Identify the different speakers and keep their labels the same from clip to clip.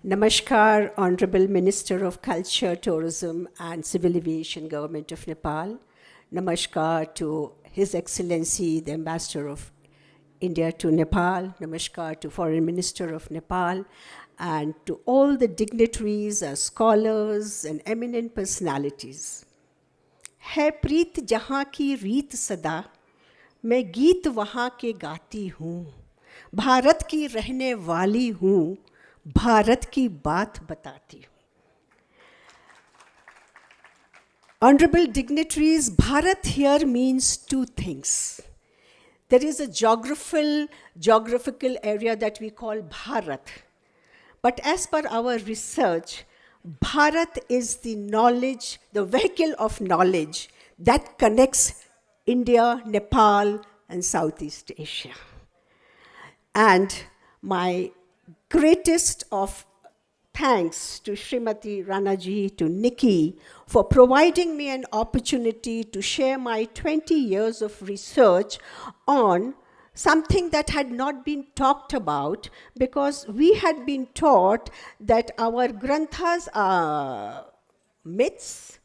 Speaker 1: Namaskar, Honorable Minister of Culture, Tourism and Civil Aviation, Government of Nepal. Namaskar to His Excellency, the Ambassador of India to Nepal. Namaskar to Foreign Minister of Nepal. And to all the dignitaries, scholars and eminent personalities. है प्रीत जहाँ की रीत सदा, मैं गीत वहाँ के गाती हूँ. भारत की रहने वाली हूँ, भारत की बात बताती हूँ. Honorable dignitaries, Bharat here means two things. There is a geographical area that we call Bharat. But as per our research, Bharat is the knowledge, the vehicle of knowledge that connects India, Nepal, and Southeast Asia. And my greatest of thanks to Srimati Ranaji, to NICCI, for providing me an opportunity to share my 20 years of research on something that had not been talked about, because we had been taught that our granthas are myths,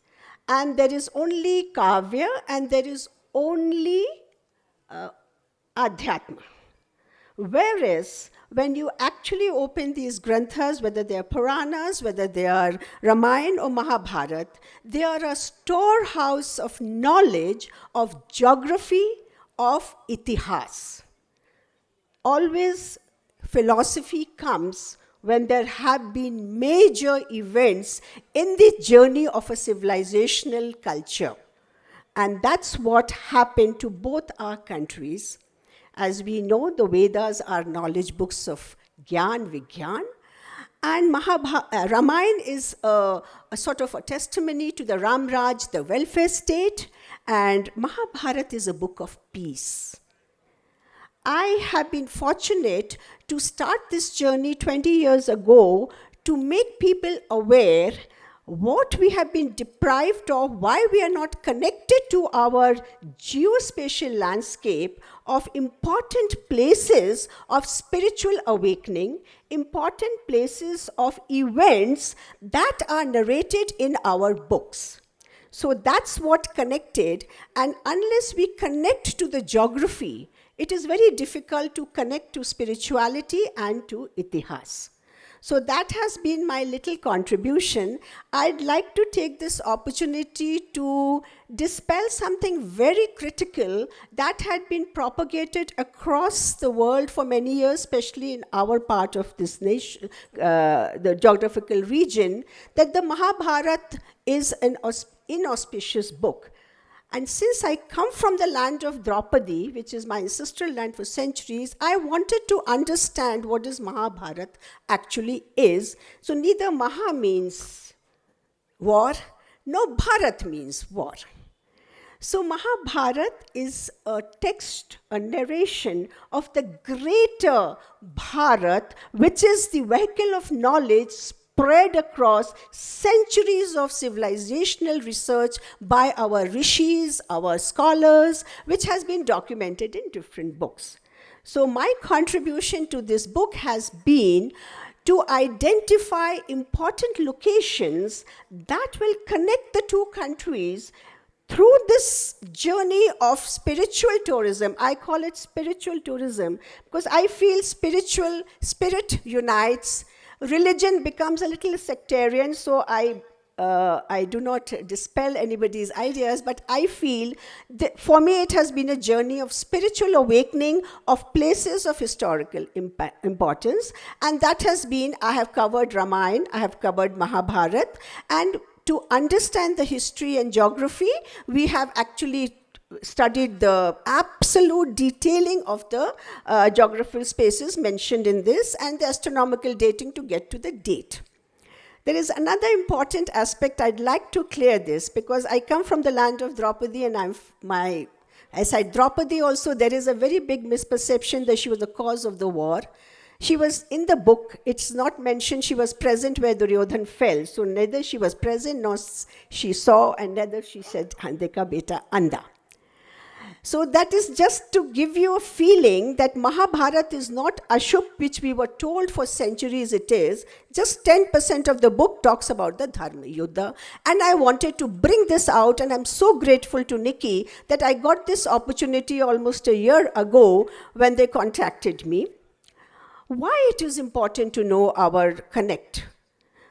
Speaker 1: and there is only kavya, and there is only adhyatma. Whereas, when you actually open these granthas, whether they are Puranas, whether they are Ramayana or Mahabharata, they are a storehouse of knowledge of geography, of itihas. Always philosophy comes when there have been major events in the journey of a civilizational culture. And that's what happened to both our countries. As we know, the Vedas are knowledge books of Gyan, Vigyan. And Ramayana is a sort of a testimony to the Ramraj, the welfare state. And Mahabharata is a book of peace. I have been fortunate to start this journey 20 years ago to make people aware what we have been deprived of, why we are not connected to our geospatial landscape of important places of spiritual awakening, important places of events that are narrated in our books. So that's what connected, and unless we connect to the geography, it is very difficult to connect to spirituality and to itihas. So that has been my little contribution. I'd like to take this opportunity to dispel something very critical that had been propagated across the world for many years, especially in our part of this nation, the geographical region, that the Mahabharata is an inauspicious book. And since I come from the land of Draupadi, which is my ancestral land for centuries, I wanted to understand what is Mahabharata actually is. So neither Maha means war, nor Bharat means war. So Mahabharata is a text, a narration of the greater Bharat, which is the vehicle of knowledge spread across centuries of civilizational research by our rishis, our scholars, which has been documented in different books. So my contribution to this book has been to identify important locations that will connect the two countries through this journey of spiritual tourism. I call it spiritual tourism because I feel spirit unites. Religion becomes a little sectarian, so I do not dispel anybody's ideas, but I feel that for me it has been a journey of spiritual awakening of places of historical importance, and that has been, I have covered Ramayana, I have covered Mahabharata, and to understand the history and geography, we have actually studied the absolute detailing of the geographical spaces mentioned in this and the astronomical dating to get to the date. There is another important aspect I'd like to clear this, because I come from the land of Draupadi, and as I Draupadi also, there is a very big misperception that she was the cause of the war. She was in the book, it's not mentioned she was present where Duryodhan fell. So neither she was present nor she saw, and neither she said, Handeka beta anda. So that is just to give you a feeling that Mahabharata is not Ashub, which we were told for centuries it is. Just 10% of the book talks about the Dharma Yuddha. And I wanted to bring this out, and I'm so grateful to NICCI that I got this opportunity almost a year ago when they contacted me. Why it is important to know our connect?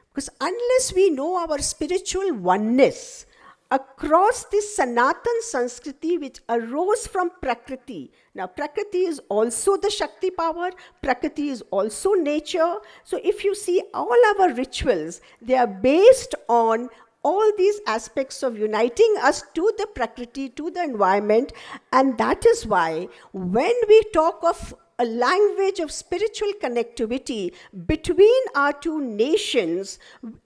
Speaker 1: Because unless we know our spiritual oneness, across this Sanatan Sanskriti which arose from Prakriti. Now, Prakriti is also the Shakti power, Prakriti is also nature. So, if you see all our rituals, they are based on all these aspects of uniting us to the Prakriti, to the environment. And that is why when we talk of a language of spiritual connectivity between our two nations,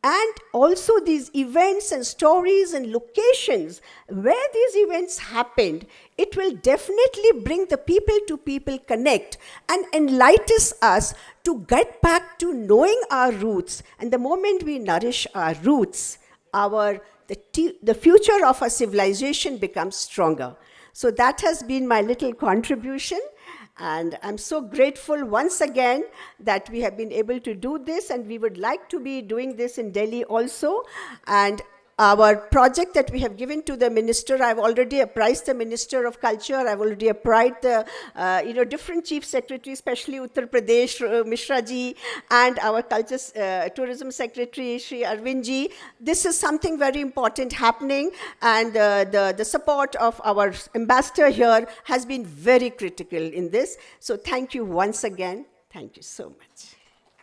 Speaker 1: and also these events and stories and locations where these events happened, it will definitely bring the people to people connect and enlighten us to get back to knowing our roots. And the moment we nourish our roots, the future of our civilization becomes stronger. So that has been my little contribution. And I'm so grateful once again that we have been able to do this, and we would like to be doing this in Delhi also. And our project that we have given to the minister, I've already apprised the Minister of Culture, I've already apprised the different chief secretaries, especially Uttar Pradesh, Mishra ji, and our culture tourism secretary, Shri Arvind ji. This is something very important happening, and the support of our ambassador here has been very critical in this. So thank you once again. Thank you so much.